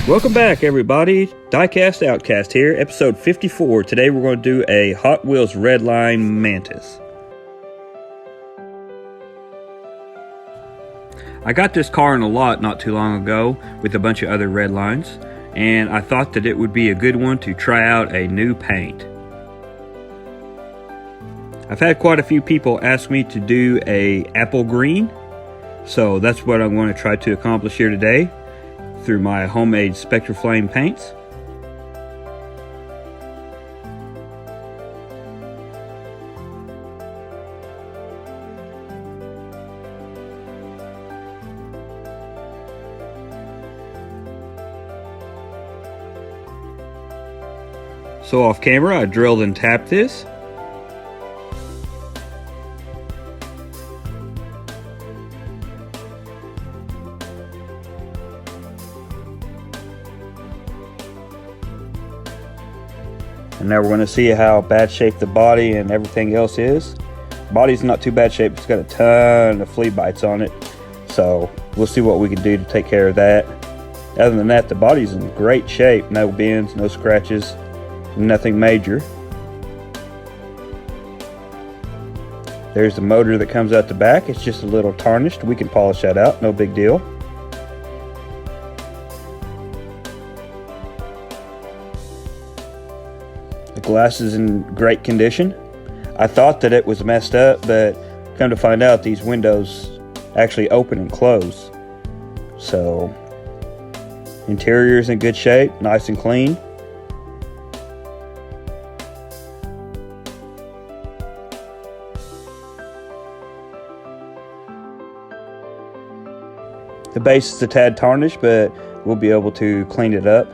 Welcome back, everybody. Diecast OutKast here, episode 54. Today we're going to do a Hot Wheels redline mantis. I got this car in a lot not too long ago with a bunch of other redlines, and I thought that it would be a good one to try out a new paint. I've had quite a few people ask me to do a apple green, so that's what I'm going to try to accomplish here today through my homemade Spectraflame paints. So off camera, I drilled and tapped this. And now we're going to see how bad shape the body and everything else is. Body's not too bad shape, it's got a ton of flea bites on it. So we'll see what we can do to take care of that. Other than that, the body's in great shape. No bends, no scratches, nothing major. There's the motor that comes out the back. It's just a little tarnished. We can polish that out, no big deal. The glass is in great condition. I thought that it was messed up, but come to find out these windows actually open and close. So interior's in good shape, nice and clean. The base is a tad tarnished, but we'll be able to clean it up.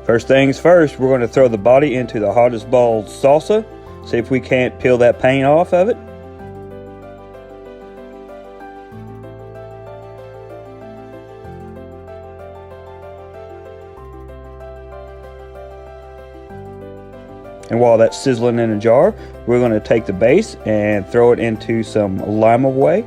First things first, we're going to throw the body into the hottest balls salsa, see if we can't peel that paint off of it. And while that's sizzling in a jar, we're going to take the base and throw it into some lime away.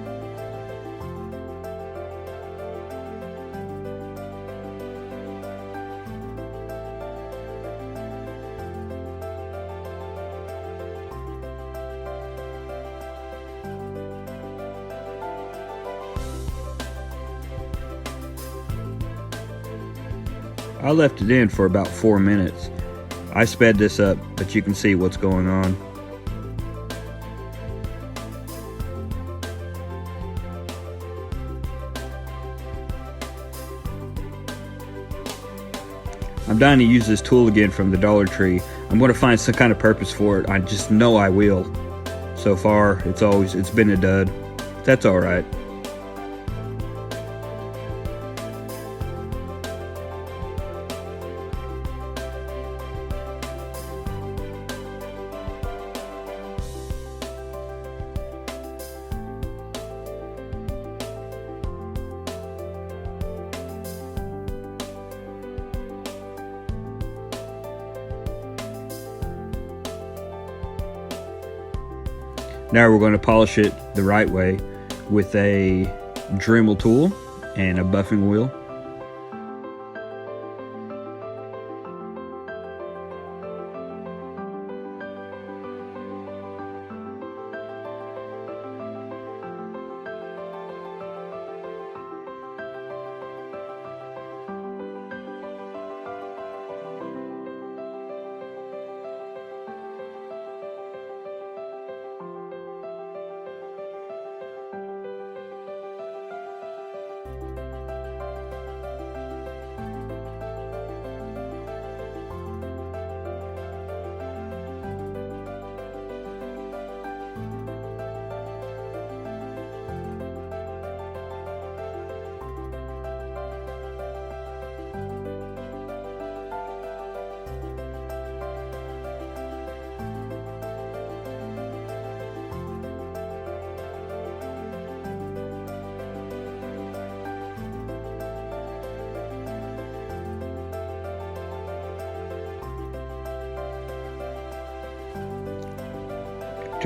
I left it in for about 4 minutes. I sped this up, but you can see what's going on. I'm dying to use this tool again from the Dollar Tree. I'm going to find some kind of purpose for it. I just know I will. So far, it's been a dud. That's all right. Now we're going to polish it the right way with a Dremel tool and a buffing wheel.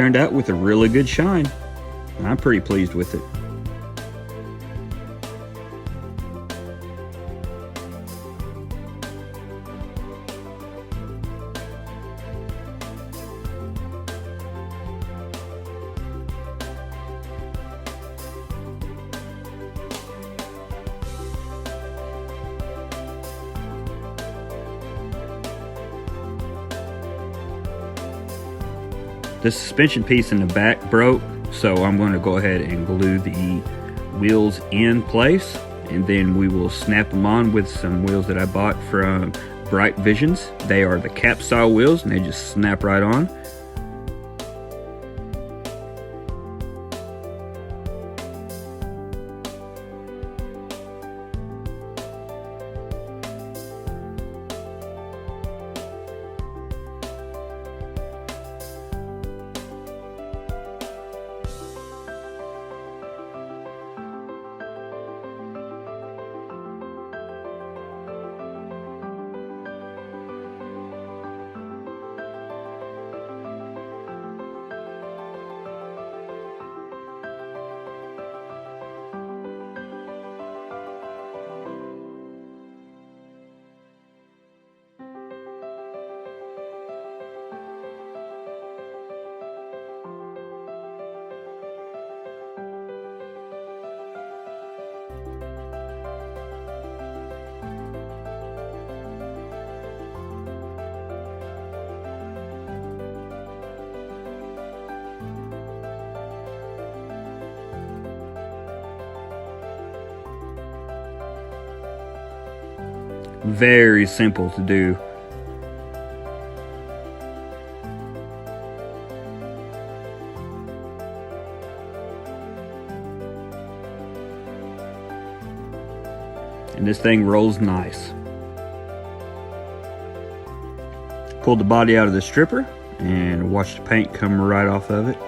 turned out with a really good shine. I'm pretty pleased with it. The suspension piece in the back broke, so I'm going to go ahead and glue the wheels in place, and then we will snap them on with some wheels that I bought from Bright Visions. They are the cap style wheels and they just snap right on. Very simple to do. And this thing rolls nice. Pulled the body out of the stripper and watch the paint come right off of it.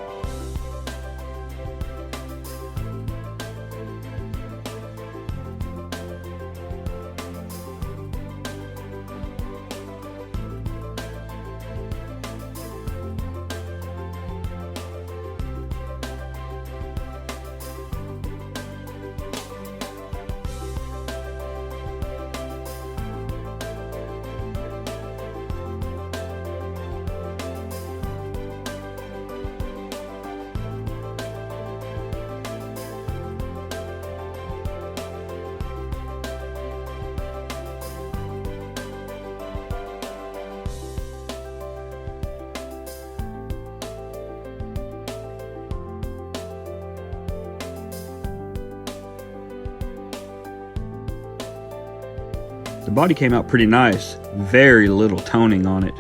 The body came out pretty nice, very little toning on it,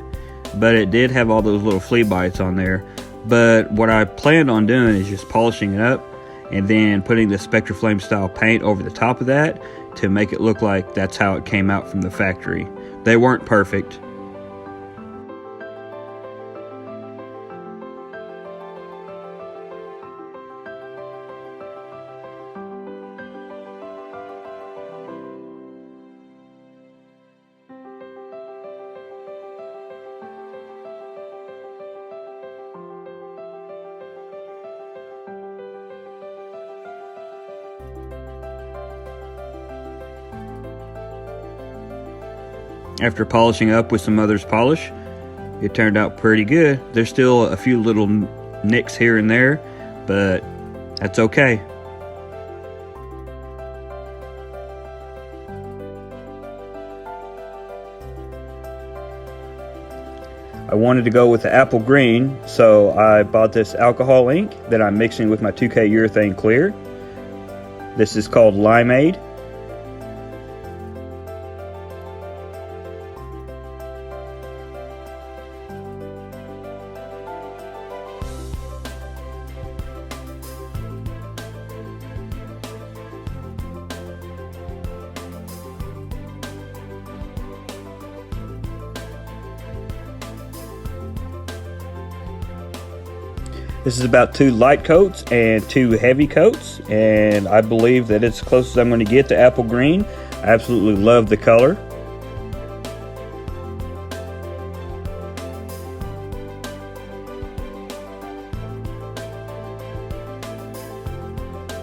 but it did have all those little flea bites on there. But what I planned on doing is just polishing it up and then putting the Spectraflame style paint over the top of that to make it look like that's how it came out from the factory. They weren't perfect. After polishing up with some mother's polish, it turned out pretty good. There's still a few little nicks here and there, but that's okay. I wanted to go with the apple green, so I bought this alcohol ink that I'm mixing with my 2K urethane clear. This is called Limeade. This is about 2 light coats and 2 heavy coats, and I believe that it's as close as I'm going to get to apple green. I absolutely love the color.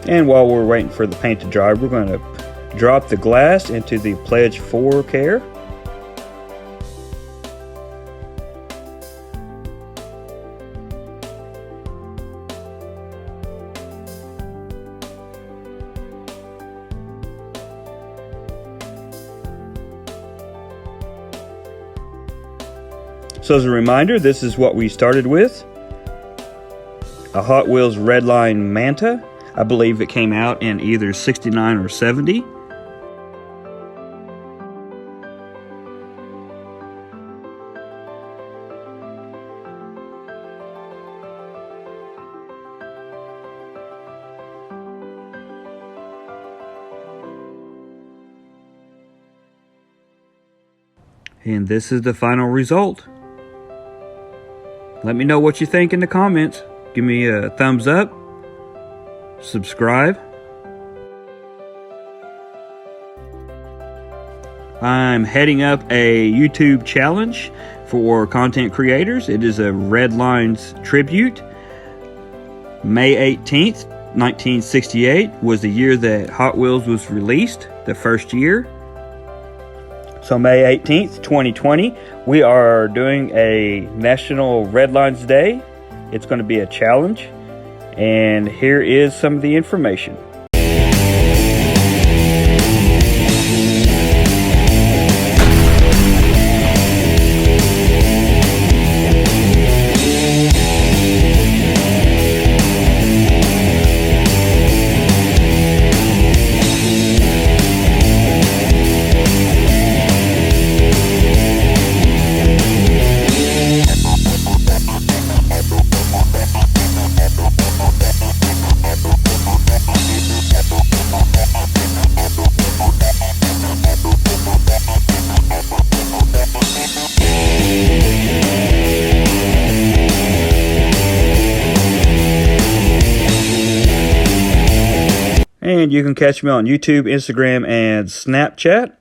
And while we're waiting for the paint to dry, we're going to drop the glass into the Pledge 4 care. So as a reminder, this is what we started with. A Hot Wheels Redline Manta. I believe it came out in either 69 or 70. And this is the final result. Let me know what you think in the comments. Give me a thumbs up. Subscribe. I'm heading up a YouTube challenge for content creators. It is a Redlines tribute. May 18th, 1968 was the year that Hot Wheels was released, the first year. So May 18th, 2020, we are doing a National Redlines Day. It's going to be a challenge. And here is some of the information. And you can catch me on YouTube, Instagram, and Snapchat.